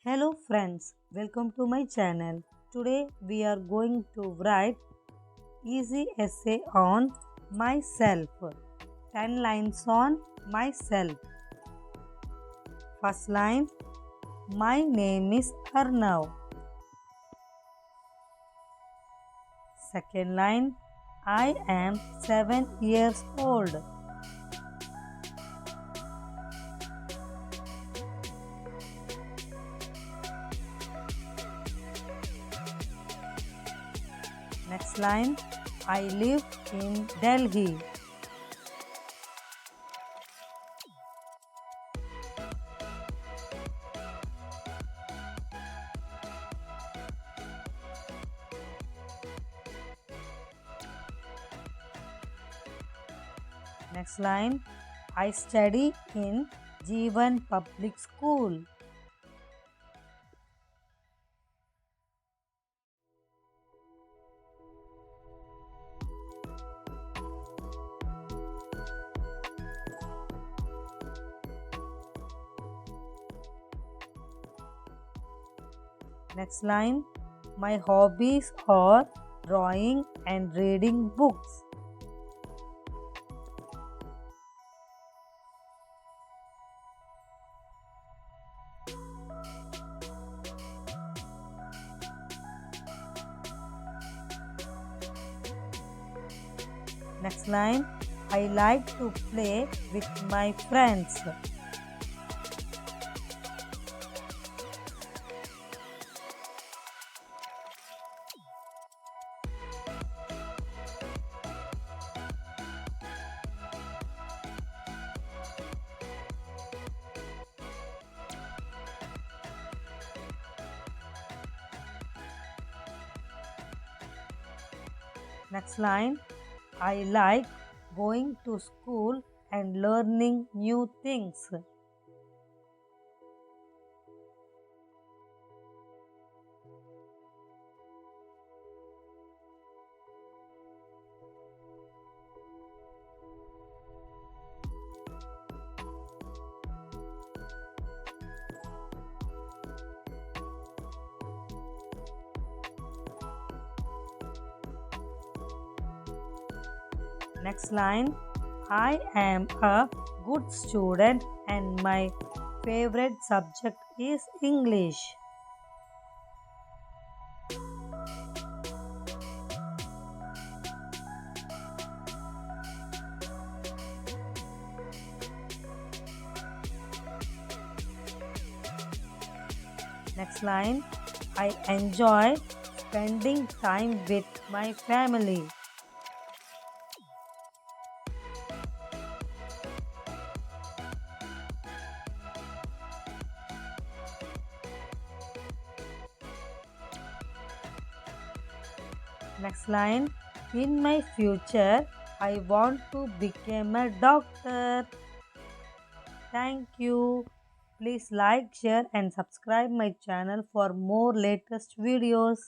Hello friends, welcome to my channel. Today we are going to write easy essay on myself. 10 lines on myself. First line, my name is Arnav. Second line, I am 7 years old. Next line, I live in Delhi. Next line, I study in Jeevan Public School. Next line, my hobbies are drawing and reading books. Next line, I like to play with my friends. Next line, I like going to school and learning new things. Next line, I am a good student and my favorite subject is English. Next line, I enjoy spending time with my family. Next line, in my future, I want to become a doctor. Thank you. Please like, share and subscribe my channel for more latest videos.